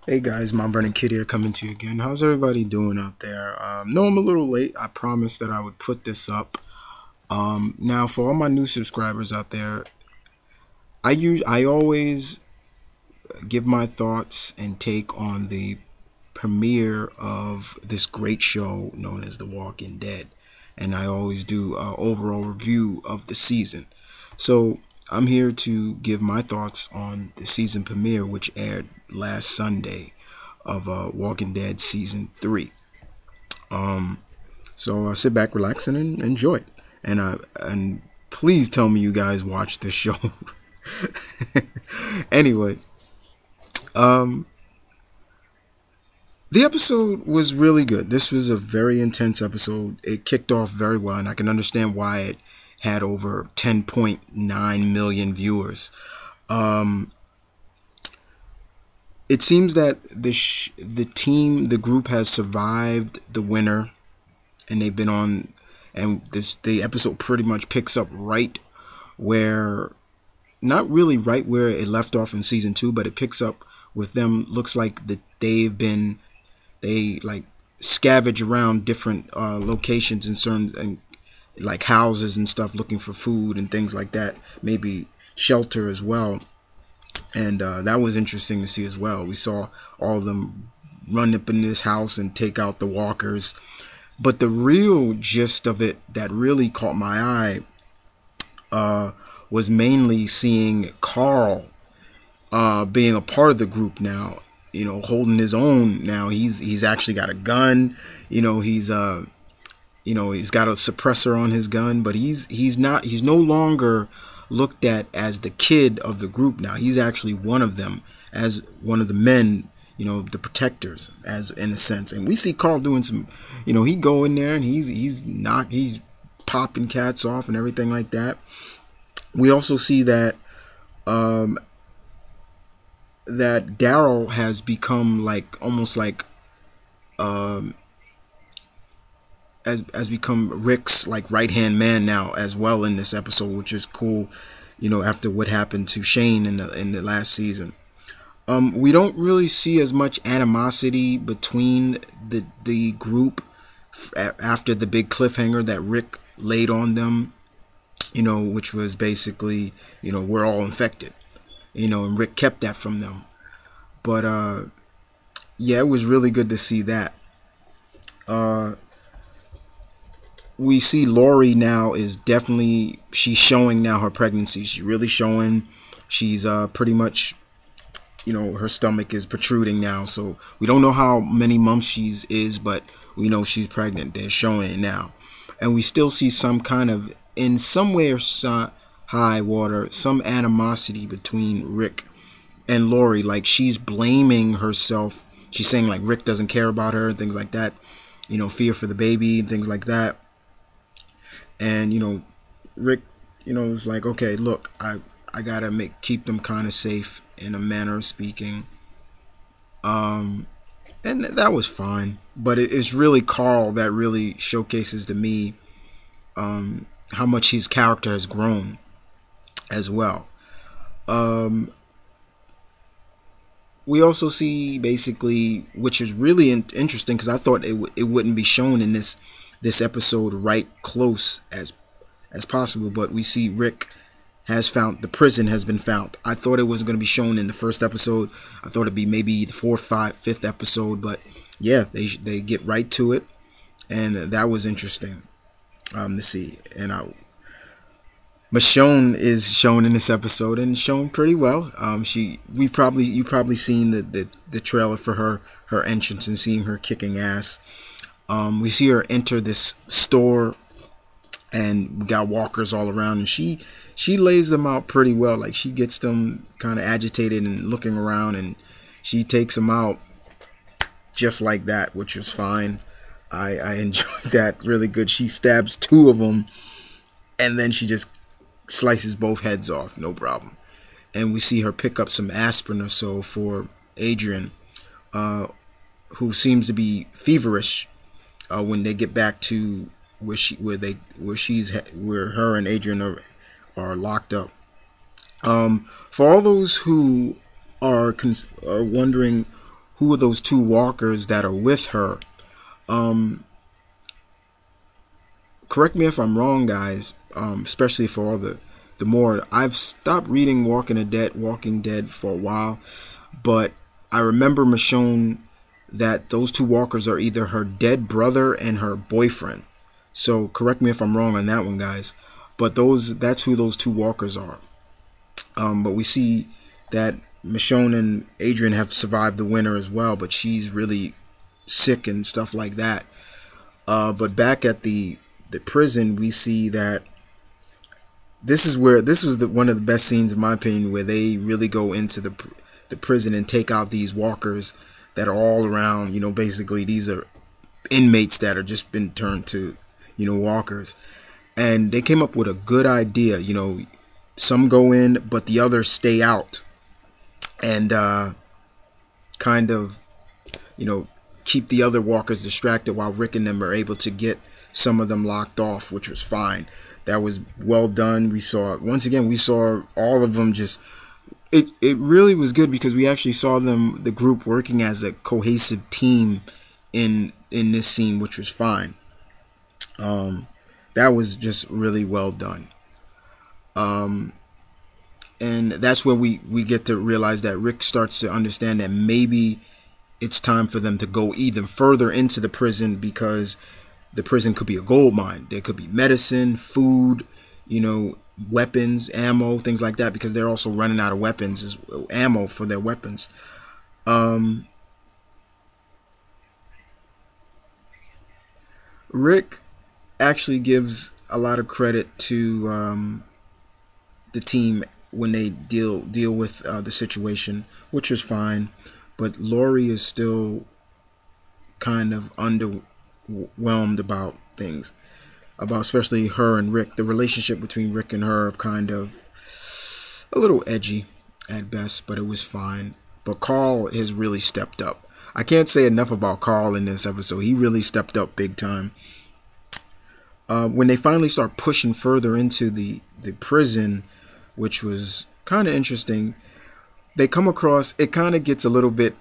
Hey guys, Mount Vernon Kid here coming to you again. How's everybody doing out there? No, I'm a little late. I promised that I would put this up. Now for all my new subscribers out there, I always give my thoughts and take on the premiere of this great show known as The Walking Dead, and I always do an overall review of the season. So I'm here to give my thoughts on the season premiere, which aired last Sunday of Walking Dead season 3. So sit back, relax, and enjoy it. And please tell me you guys watch the show. Anyway, the episode was really good. This was a very intense episode. It kicked off very well, and I can understand why it had over 10.9 million viewers. It seems that the group has survived the winter, and they've been on, and the episode pretty much picks up right where, not really right where it left off in season 2, but it picks up with them. Looks like that they like scavenge around different locations in certain, and like houses and stuff, looking for food and things like that, maybe shelter as well. And that was interesting to see as well. We saw all of them run up in this house and take out the walkers. But the real gist of it that really caught my eye was mainly seeing Carl being a part of the group now. You know, holding his own now. He's actually got a gun. You know, he's got a suppressor on his gun, but he's no longer looked at as the kid of the group now. He's actually one of them, as one of the men, you know, the protectors, as in a sense. And we see Carl doing some, you know, he go in there and he's popping cats off and everything like that. We also see that that Daryl has become like almost like has become Rick's like right hand man now as well in this episode, which is cool. You know, after what happened to Shane in the last season, we don't really see as much animosity between the group after the big cliffhanger that Rick laid on them. You know, which was basically, you know, we're all infected. You know, and Rick kept that from them. But yeah, it was really good to see that. We see Lori now is definitely, she's showing now her pregnancy. She's really showing. She's pretty much, you know, her stomach is protruding now. So we don't know how many months she's is, but we know she's pregnant. They're showing it now. And we still see some kind of, in some way or high water, some animosity between Rick and Lori. Like she's blaming herself. She's saying like Rick doesn't care about her and things like that. You know, fear for the baby and things like that. And, you know, Rick, you know, is like, okay, look, I gotta keep them kind of safe in a manner of speaking. And that was fine. But it's really Carl that really showcases to me how much his character has grown as well. We also see basically, which is really interesting because I thought it wouldn't be shown in this episode right close as possible, but we see Rick has found, the prison has been found. I thought it wasn't going to be shown in the first episode. I thought it'd be maybe the 4th, 5th, 5th episode, but yeah, they get right to it, and that was interesting to see. And Michonne is shown in this episode and shown pretty well. You probably seen the trailer for her entrance and seeing her kicking ass. We see her enter this store, and we got walkers all around, and she lays them out pretty well. Like she gets them kind of agitated and looking around, and she takes them out just like that, which was fine. I enjoyed that really good. She stabs 2 of them, and then she just slices both heads off, no problem. And we see her pick up some aspirin or so for Adrian, who seems to be feverish when they get back to where her and Adrian are locked up. For all those who are wondering who are those two walkers that are with her. Um, Correct me if I'm wrong, guys. Especially for all the more. I've stopped reading Walking Dead for a while, but I remember Michonne that those two walkers are either her dead brother and her boyfriend. So correct me if I'm wrong on that one, guys. But that's who those two walkers are. But we see that Michonne and Adrian have survived the winter as well, but she's really sick and stuff like that. But back at the prison, we see that this was one of the best scenes in my opinion, where they really go into the prison and take out these walkers that are all around. Basically these are inmates that are just been turned to walkers, and they came up with a good idea. Some go in, but the others stay out, and kind of you know, keep the other walkers distracted while Rick and them are able to get some of them locked off, which was fine. That was well done. We saw all of them just. It really was good because we actually saw the group working as a cohesive team in this scene, which was fine. That was just really well done. And that's where we get to realize that Rick starts to understand that maybe it's time for them to go even further into the prison, because the prison could be a gold mine. There could be medicine, food, weapons, ammo, things like that, because they're also running out of weapons, ammo for their weapons. Rick actually gives a lot of credit to the team when they deal with the situation, which was fine. But Lori is still kind of underwhelmed about things, about especially her and Rick. The relationship between Rick and her of kind of a little edgy at best, but it was fine. But Carl has really stepped up. I can't say enough about Carl in this episode. He really stepped up big time. When they finally start pushing further into the prison, which was kind of interesting, they come across, it kind of gets a little bit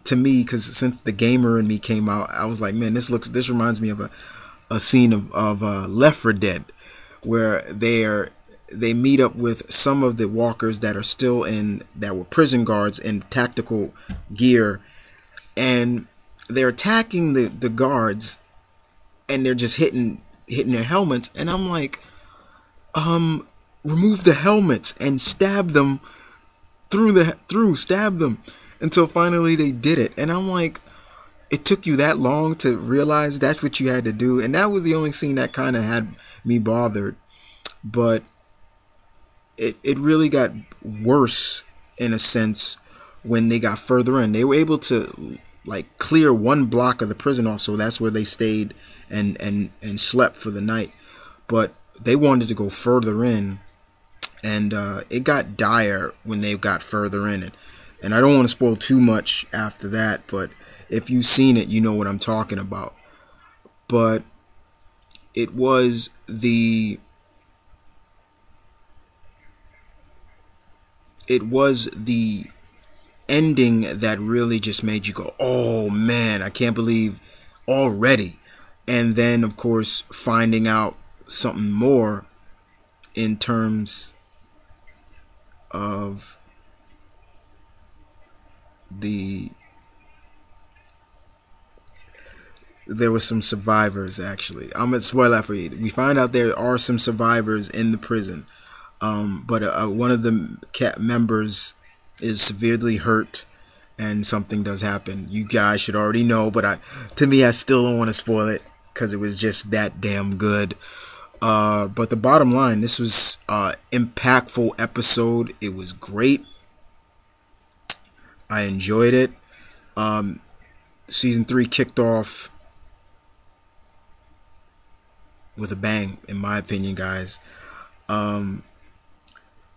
to me, because since the gamer in me came out, I was like, man, this reminds me of a scene of Left 4 Dead, where they meet up with some of the walkers that are still that were prison guards in tactical gear, and they're attacking the guards, and they're just hitting their helmets, and I'm like, remove the helmets and stab them stab them, until finally they did it. And I'm like, it took you that long to realize that's what you had to do? And that was the only scene that kind of had me bothered. But it really got worse in a sense when they got further in. They were able to like clear one block of the prison off, so that's where they stayed and slept for the night. But they wanted to go further in, and it got dire when they got further in it. And I don't want to spoil too much after that, but if you've seen it, you know what I'm talking about. But it was the ending that really just made you go, oh man, I can't believe already. And then of course finding out something more in terms of there were some survivors. Actually, I'm gonna spoil that for you. We find out there are some survivors in the prison, but one of the members is severely hurt, and something does happen. You guys should already know, but to me, I still don't want to spoil it because it was just that damn good. But the bottom line, this was an impactful episode. It was great. I enjoyed it. Season 3 kicked off with a bang, in my opinion, guys. Can't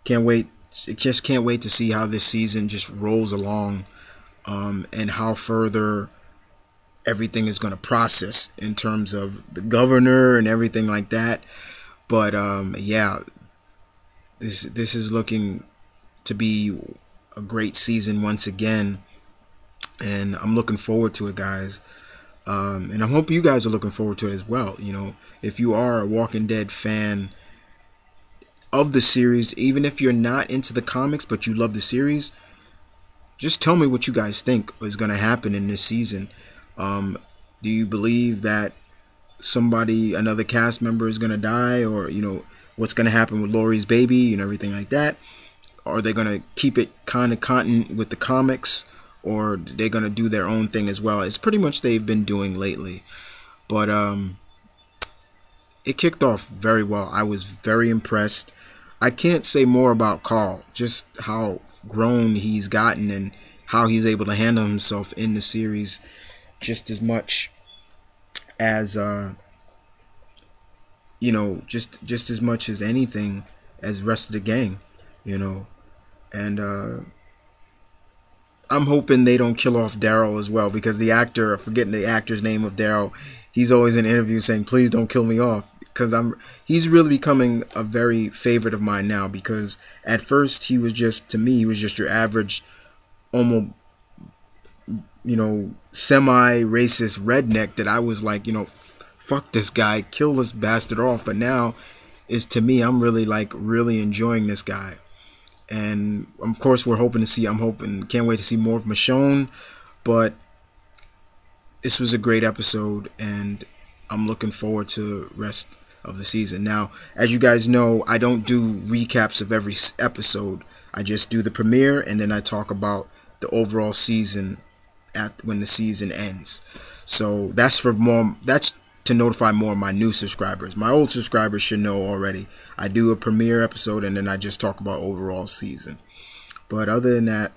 wait. Just can't wait to see how this season just rolls along, and how further everything is going to process in terms of the governor and everything like that. But yeah, this is looking to be a great season once again. and I'm looking forward to it, guys. And I hope you guys are looking forward to it as well. You know, if you are a Walking Dead fan of the series, even if you're not into the comics but you love the series, just tell me what you guys think is going to happen in this season. Um, do you believe that another cast member is going to die, or what's going to happen with Laurie's baby and everything like that? Are they going to keep it kind of content with the comics, or they're going to do their own thing as well? It's pretty much they've been doing lately. But it kicked off very well. I was very impressed. I can't say more about Carl, just how grown he's gotten and how he's able to handle himself in the series, just as much as just as much as anything as the rest of the gang, you know. And I'm hoping they don't kill off Daryl as well, because the actor, forgetting the actor's name of Daryl, he's always in interviews saying, "Please don't kill me off," because he's really becoming a very favorite of mine now. Because at first to me he was just your average, almost semi-racist redneck that I was like, fuck this guy, kill this bastard off. But now, to me, I'm really really enjoying this guy. And of course, can't wait to see more of Michonne. But this was a great episode, and I'm looking forward to the rest of the season. Now, as you guys know, I don't do recaps of every episode. I just do the premiere, and then I talk about the overall season when the season ends. So that's to notify more of my new subscribers. My old subscribers should know already. I do a premiere episode, and then I just talk about overall season. But other than that,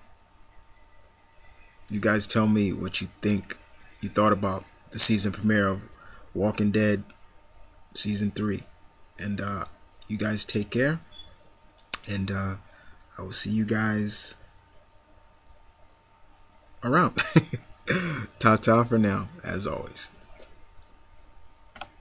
you guys tell me what you thought about the season premiere of Walking Dead season 3. And you guys take care, and I will see you guys around. Ta ta for now, as always.